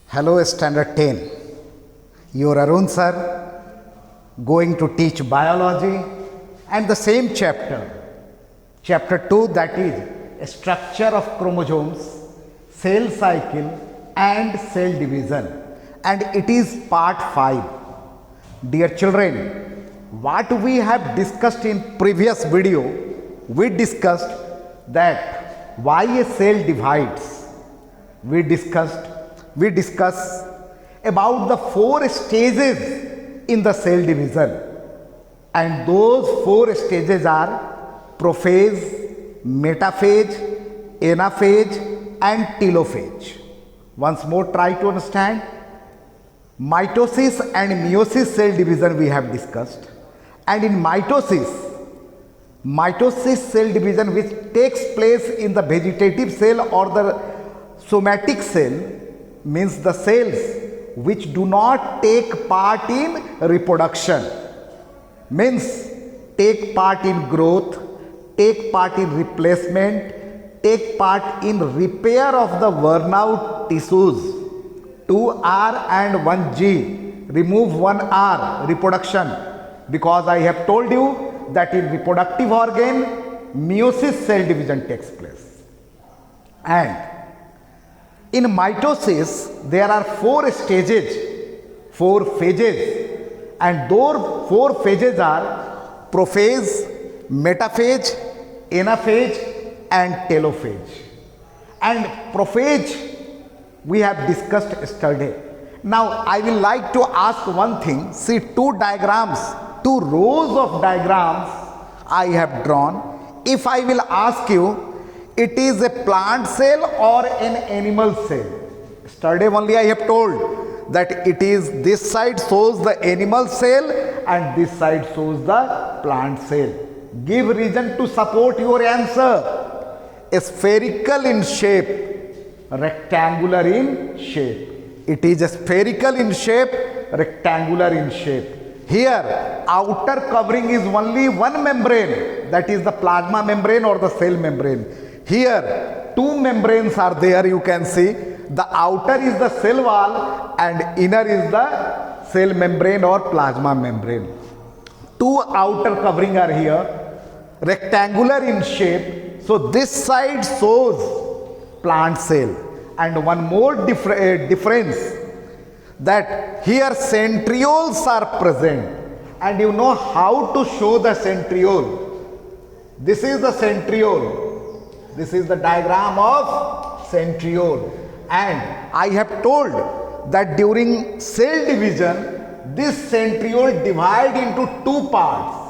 Hello, Standard 10. Your Arun sir going to teach biology and the same chapter, chapter 2, that is structure of chromosomes, cell cycle and cell division, and it is part 5. Dear children, what we have discussed in previous video, we discussed that why a cell divides. We discuss about the 4 stages in the cell division, and those 4 stages are prophase, metaphase, anaphase and telophase. Once more, try to understand. Mitosis and meiosis cell division we have discussed, and in mitosis cell division which takes place in the vegetative cell or the somatic cell, means the cells which do not take part in reproduction, means take part in growth, take part in replacement, take part in repair of the worn out tissues. 2R and 1G, remove 1R, reproduction, because I have told you that in reproductive organ meiosis cell division takes place. And in mitosis there are 4 stages, 4 phases, and those 4 phases are prophase, metaphase, anaphase and telophase. And prophase we have discussed yesterday. Now I will like to ask one thing. See, 2 diagrams, 2 rows of diagrams I have drawn. If I will ask you, it is a plant cell or an animal cell? Yesterday only I have told that it is, this side shows the animal cell and this side shows the plant cell. Give reason to support your answer. Spherical in shape, rectangular in shape. It is spherical in shape, rectangular in shape. Here outer covering is only one membrane, that is the plasma membrane or the cell membrane. Here 2 membranes are there, you can see. The outer is the cell wall and inner is the cell membrane or plasma membrane. 2 outer covering are here, rectangular in shape. So this side shows plant cell, and one more difference, that here centrioles are present, and you know how to show the centriole. This is the centriole, this is the diagram of centriole, and I have told that during cell division this centriole divide into 2 parts.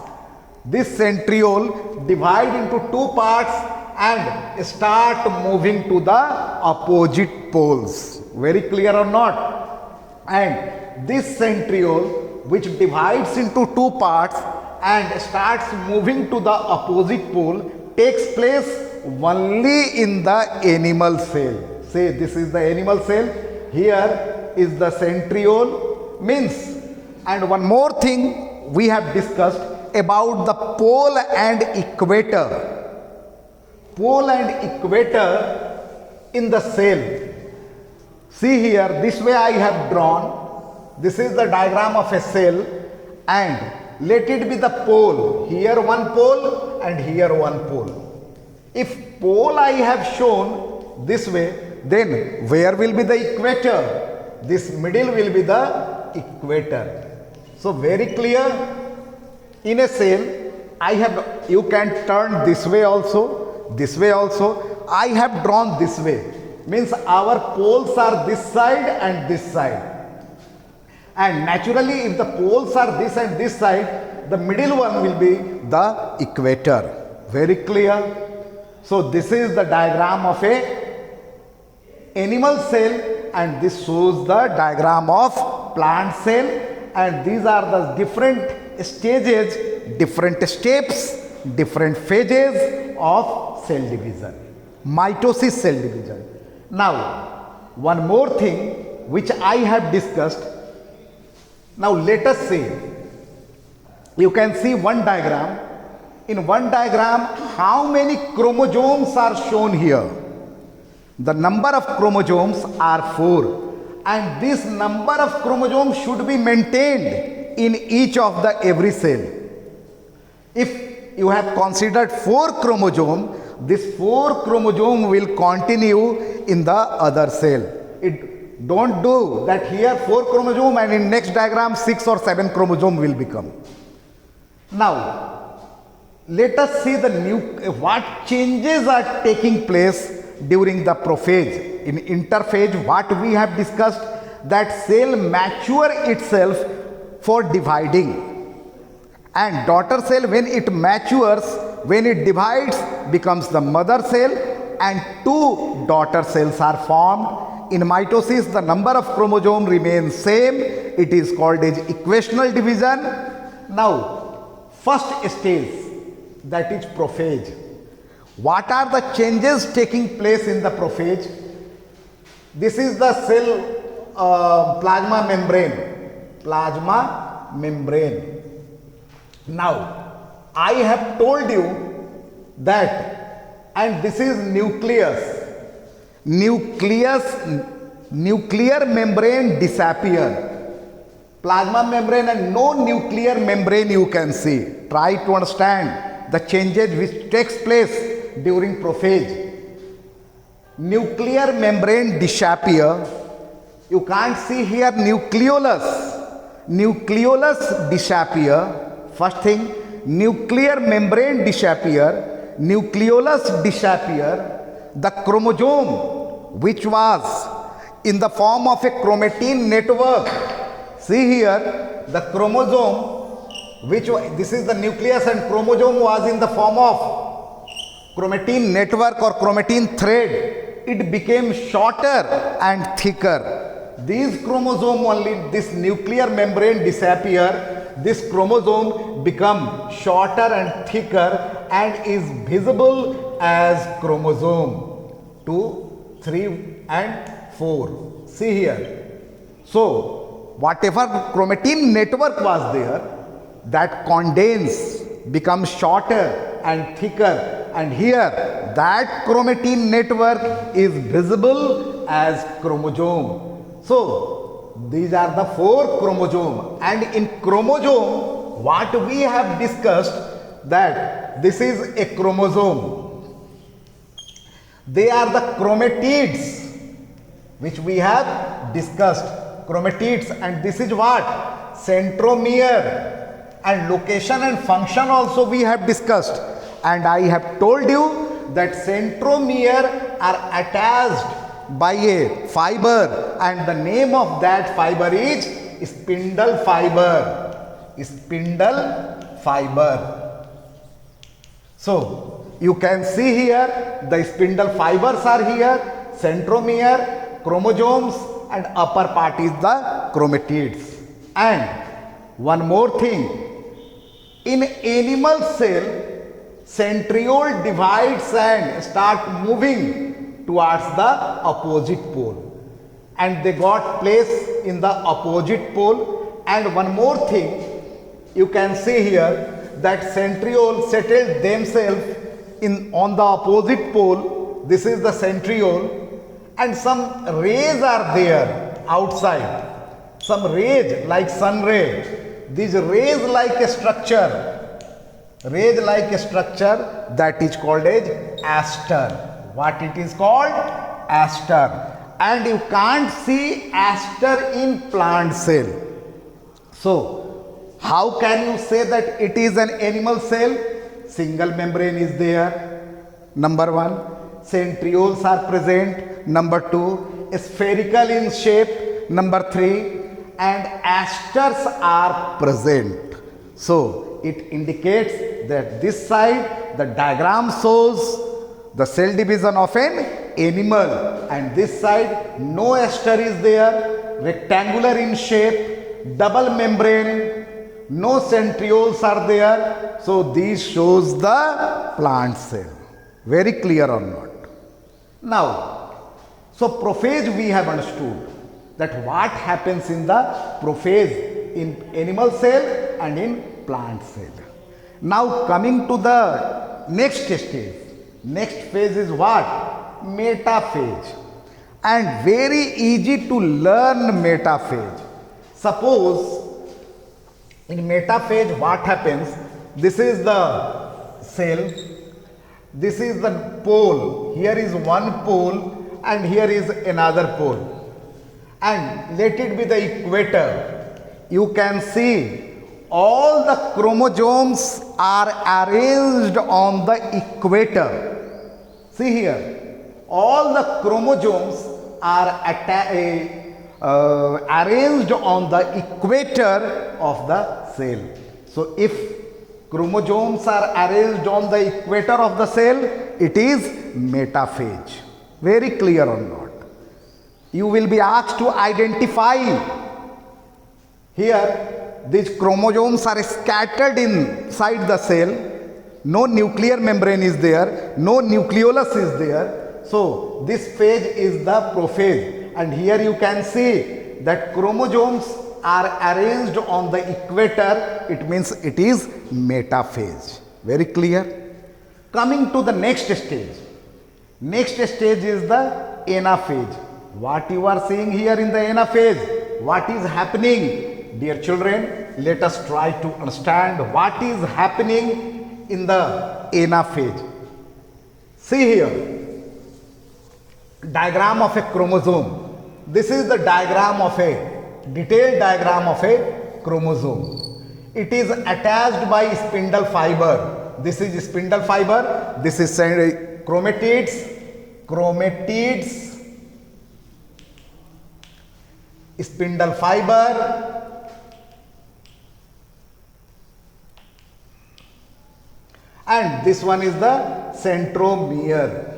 This centriole divide into 2 parts and start moving to the opposite poles. Very clear or not? And this centriole which divides into 2 parts and starts moving to the opposite pole takes place only in the animal cell. Say this is the animal cell, here is the centriole, means. And one more thing we have discussed about the pole and equator. Pole and equator in the cell. See here, this way I have drawn. This is the diagram of a cell, and let it be the pole. Here one pole and here one pole. If pole I have shown this way, then where will be the equator? This middle will be the equator. So very clear. In a cell, you can turn this way also, this way also. I have drawn this way, means our poles are this side and this side, and naturally if the poles are this and this side, the middle one will be the equator. Very clear. So this is the diagram of a animal cell, and this shows the diagram of plant cell, and these are the different stages, different steps, different phases of cell division, mitosis cell division. Now one more thing which I have discussed. Now let us see, you can see one diagram. In one diagram, how many chromosomes are shown here? The number of chromosomes are 4, and this number of chromosomes should be maintained in each of the every cell. If you have considered 4 chromosome, this 4 chromosome will continue in the other cell. It don't do that here 4 chromosome and in next diagram 6 or 7 chromosome will become. Now, let us see the new, what changes are taking place during the prophase. In interphase, what we have discussed, that cell mature itself for dividing, and daughter cell, when it matures, when it divides, becomes the mother cell, and 2 daughter cells are formed. In mitosis, the number of chromosome remains same. It is called as equational division. Now, first stage, that is prophase. What are the changes taking place in the prophase? This is the cell plasma membrane. Plasma membrane. Now, I have told you that, and this is nucleus. Nuclear membrane disappear. Plasma membrane and no nuclear membrane you can see. Try to understand the changes which takes place during prophase. Nuclear membrane disappear. You can't see here nucleolus. Nucleolus disappear. First thing, nuclear membrane disappear. Nucleolus disappear. The chromosome, which was in the form of a chromatin network. See here, the chromosome, this is the nucleus, and chromosome was in the form of chromatin network or chromatin thread. It became shorter and thicker. These chromosome only, this nuclear membrane disappear. This chromosome become shorter and thicker and is visible as chromosome 2, 3 and 4. See here. So, whatever chromatin network was there, that condense, becomes shorter and thicker, and here that chromatin network is visible as chromosome. So, these are the 4 chromosomes, and in chromosome, what we have discussed, that this is a chromosome. They are the chromatids which we have discussed, chromatids, and this is what? Centromere, and location and function also we have discussed, and I have told you that centromere are attached by a fiber, and the name of that fiber is spindle fiber. Spindle fiber. So, you can see here the spindle fibers are here, centromere, chromosomes, and upper part is the chromatids. And one more thing, in animal cell, centriole divides and start moving towards the opposite pole, and they got place in the opposite pole. And one more thing, you can see here that centriole settled themselves on the opposite pole. This is the centriole, and some rays are there outside, some rays like sun ray. These rays like a structure, that is called as aster. What it is called? Aster. And you can't see aster in plant cell. So, how can you say that it is an animal cell? Single membrane is there. Number 1, centrioles are present. Number 2, spherical in shape. Number 3, and asters are present. So, it indicates that this side, the diagram shows the cell division of an animal, and this side no aster is there, rectangular in shape, double membrane, no centrioles are there. So, this shows the plant cell. Very clear or not? Now, so prophase we have understood that what happens in the prophase in animal cell and in plant cell. Now coming to the next stage. Next phase is what? Metaphase. and very easy to learn metaphase. Suppose in metaphase what happens, this is the cell, this is the pole, here is one pole and here is another pole, and let it be the equator. You can see all the chromosomes are arranged on the equator. See here, all the chromosomes are arranged on the equator of the cell. So if chromosomes are arranged on the equator of the cell, it is metaphase. Very clear or not? You will be asked to identify. Here these chromosomes are scattered inside the cell. No nuclear membrane is there, no nucleolus is there. So this phase is the prophase, and here you can see that chromosomes are arranged on the equator. It means it is metaphase. Very clear? Coming to the next stage. Next stage is the anaphase. What you are seeing here in the anaphase, what is happening? Dear children, let us try to understand what is happening in the anaphase. See here, diagram of a chromosome. This is the diagram of a detailed diagram of a chromosome. It is attached by spindle fiber. This is spindle fiber. This is chromatids. Spindle fiber. And this one is the centromere.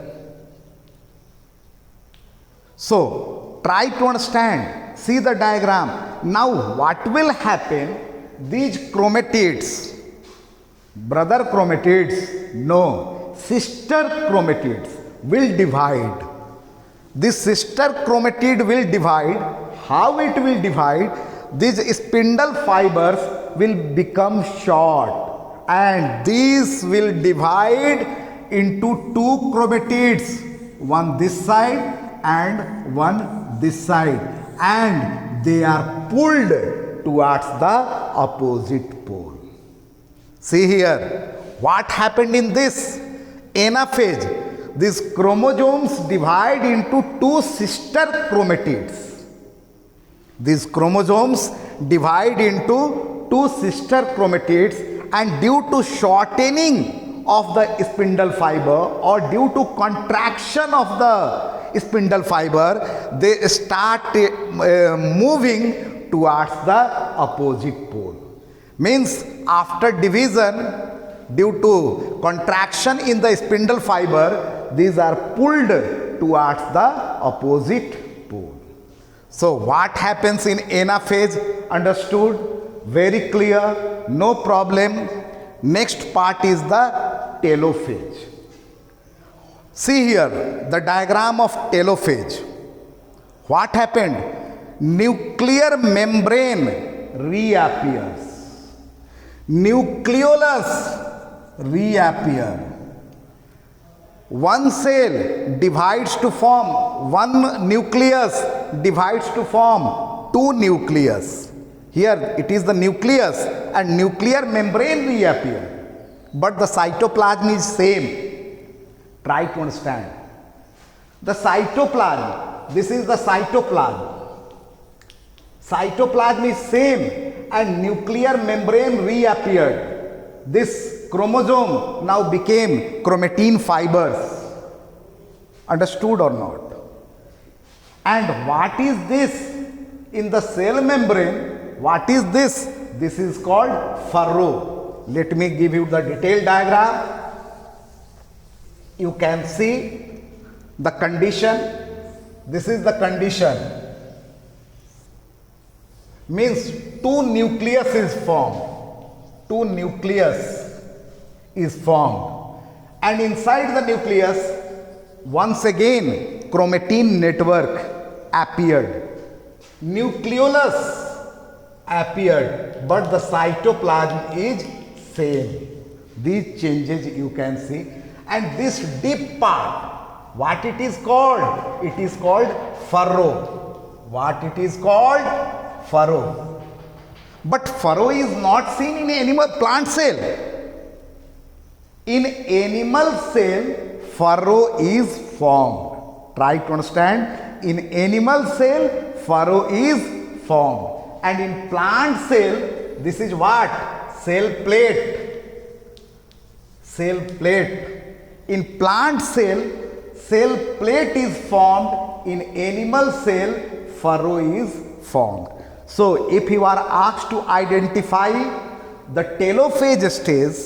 So try to understand. See the diagram. Now what will happen? These chromatids, brother chromatids, no, sister chromatids will divide. This sister chromatid will divide. How it will divide? These spindle fibers will become short, and these will divide into two chromatids, one this side and one this side, and they are pulled towards the opposite pole. See here, what happened in this anaphase? These chromosomes divide into two sister chromatids. These chromosomes divide into two sister chromatids, and due to shortening of the spindle fiber or due to contraction of the spindle fiber, they start moving towards the opposite pole. Means after division, due to contraction in the spindle fiber, these are pulled towards the opposite pole. So what happens in anaphase? Understood? Very clear, no problem. Next part is the telophase. See here the diagram of telophase. What happened? Nuclear membrane reappears. Nucleolus reappear. One cell divides to form, one nucleus divides to form two nucleus. Here it is the nucleus and nuclear membrane reappear, but the cytoplasm is same. Try to understand. The cytoplasm, this is the cytoplasm. Cytoplasm is same and nuclear membrane reappeared. This chromosome now became chromatin fibers. Understood or not? And what is this in the cell membrane? What is this? This is called furrow. Let me give you the detailed diagram. You can see the condition. This is the condition. Means two nucleus is formed. Two nucleus is formed. And inside the nucleus, once again, chromatin network appeared. Nucleolus appeared, but the cytoplasm is same. These changes you can see, and this deep part What it is called? It is called furrow. What it is called? Furrow. But furrow is not seen in animal plant cell. In animal cell, furrow is formed. Try to understand. In animal cell, furrow is formed. And in plant cell, this is what? Cell plate. Cell plate. In plant cell, cell plate is formed. In animal cell, furrow is formed. So, if you are asked to identify the telophase stage,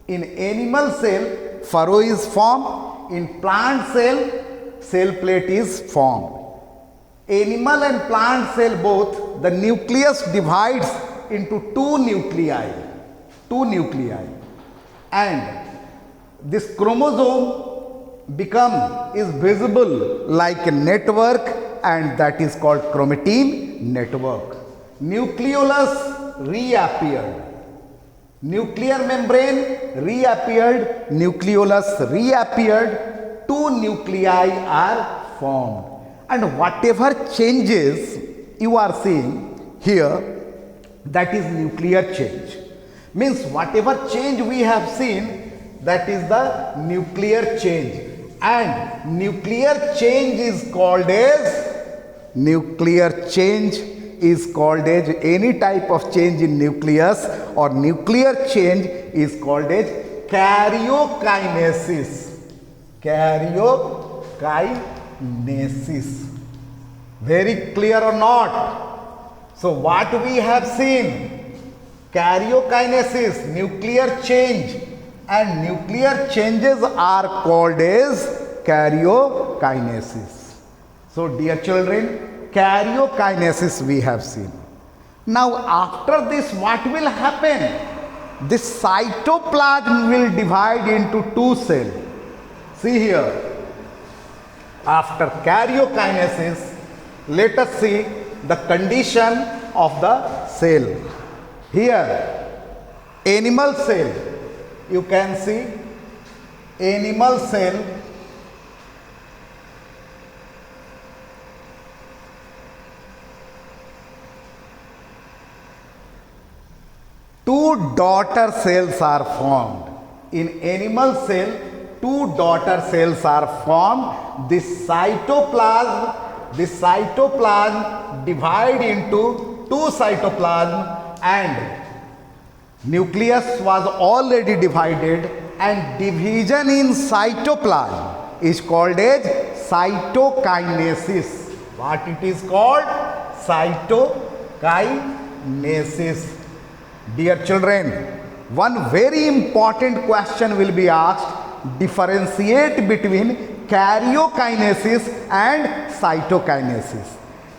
in animal cell, furrow is formed. In plant cell, cell plate is formed. Animal and plant cell both, the nucleus divides into two nuclei. And this chromosome is visible like a network, and that is called chromatin network. Nucleolus reappeared. Nuclear membrane reappeared. Nucleolus reappeared. Two nuclei are formed. And whatever changes you are seeing here, that is nuclear change. Means whatever change we have seen, that is the nuclear change. And nuclear change is called as any type of change in nucleus, or nuclear change is called as karyokinesis. Karyokinesis. Very clear or not? So what we have seen? Karyokinesis, nuclear change, and nuclear changes are called as karyokinesis. So dear children, karyokinesis we have seen. Now after this, what will happen? This cytoplasm will divide into two cells. See here. After karyokinesis, let us see the condition of the cell. Here, animal cell, you can see animal cell. Two daughter cells are formed. In animal cell, two daughter cells are formed. This cytoplasm divide into two cytoplasm, and nucleus was already divided, and division in cytoplasm is called as cytokinesis. What it is called? Cytokinesis. Dear children, one very important question will be asked. Differentiate between karyokinesis and cytokinesis.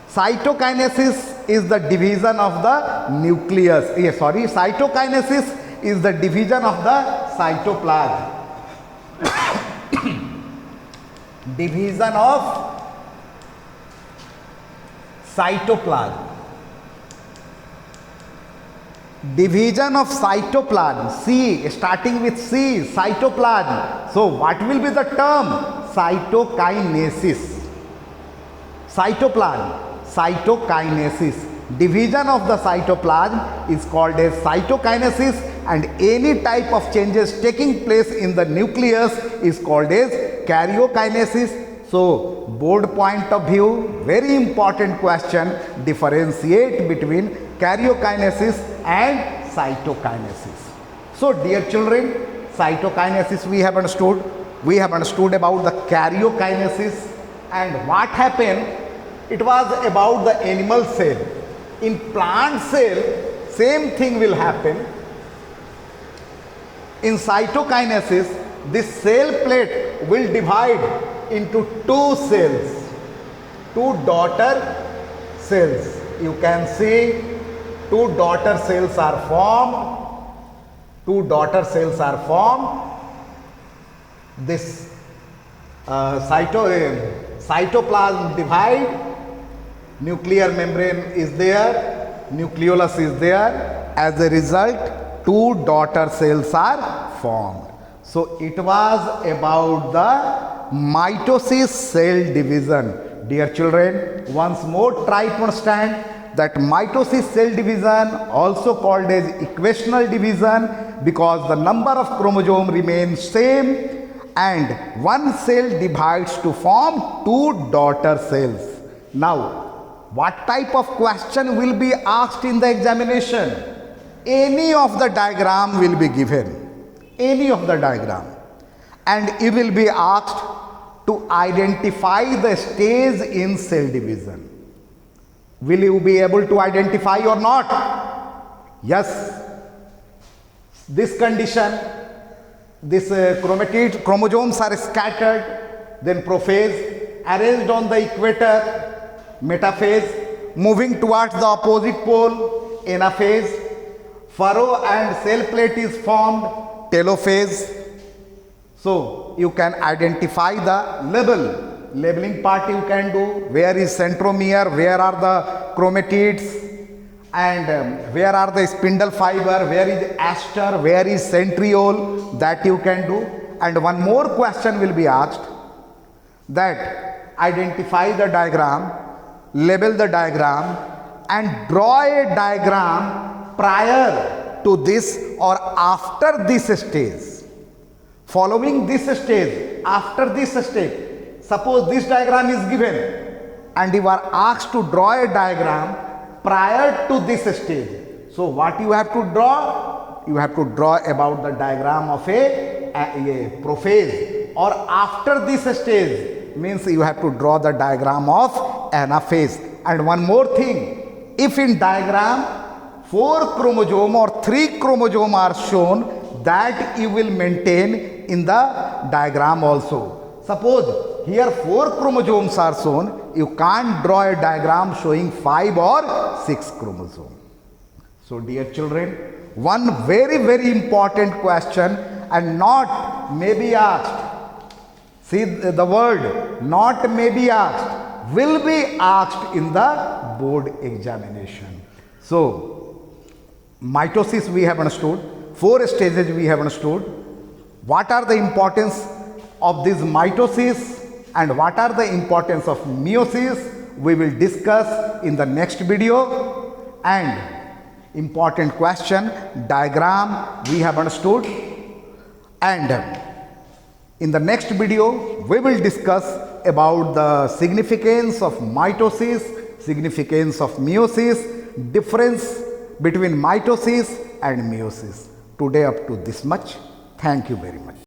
Cytokinesis is the division of the nucleus. Cytokinesis is the division of the cytoplasm. Division of cytoplasm. Division of cytoplasm. C, starting with C, cytoplasm. So what will be the term? Cytokinesis. Cytoplasm, cytokinesis. Division of the cytoplasm is called as cytokinesis, and any type of changes taking place in the nucleus is called as karyokinesis. So, board point of view, very important question, differentiate between karyokinesis and cytokinesis. So, dear children, cytokinesis we have understood. We have understood about the karyokinesis, and what happened, it was about the animal cell. In plant cell, same thing will happen. In cytokinesis, this cell plate will divide into two cells, two daughter cells. You can see two daughter cells are formed. Two daughter cells are formed. This cytoplasm divide, nuclear membrane is there, nucleolus is there. As a result, two daughter cells are formed. So it was about the mitosis cell division. Dear children, once more try to understand that mitosis cell division, also called as equational division, because the number of chromosome remains same and one cell divides to form two daughter cells. Now, what type of question will be asked in the examination? Any of the diagram will be given. Any of the diagram. And it will be asked to identify the stage in cell division. Will you be able to identify or not? Yes. This condition, this chromosomes are scattered, then prophase, arranged on the equator, metaphase, moving towards the opposite pole, anaphase, furrow and cell plate is formed, telophase. So you can identify the labeling part you can do, where is centromere, where are the chromatids, and where are the spindle fiber, where is aster, where is centriole, that you can do. And one more question will be asked, that identify the diagram, label the diagram and draw a diagram prior to this or after this stage. Following this stage, after this stage, suppose this diagram is given and you are asked to draw a diagram prior to this stage. So what you have to draw? You have to draw about the diagram of a prophase, or after this stage means you have to draw the diagram of anaphase. And one more thing, if in diagram 4 chromosome or 3 chromosome are shown, that you will maintain in the diagram also. Suppose here 4 chromosomes are shown, you can't draw a diagram showing 5 or 6 chromosomes. So dear children, one very important question, and not may be asked. See the word not may be asked, will be asked in the board examination. So mitosis we have understood, 4 stages we have understood. What are the importance of this mitosis and what are the importance of meiosis, we will discuss in the next video. And important question, diagram we have understood, and in the next video we will discuss about the significance of mitosis, significance of meiosis, difference between mitosis and meiosis. Today up to this much. Thank you very much.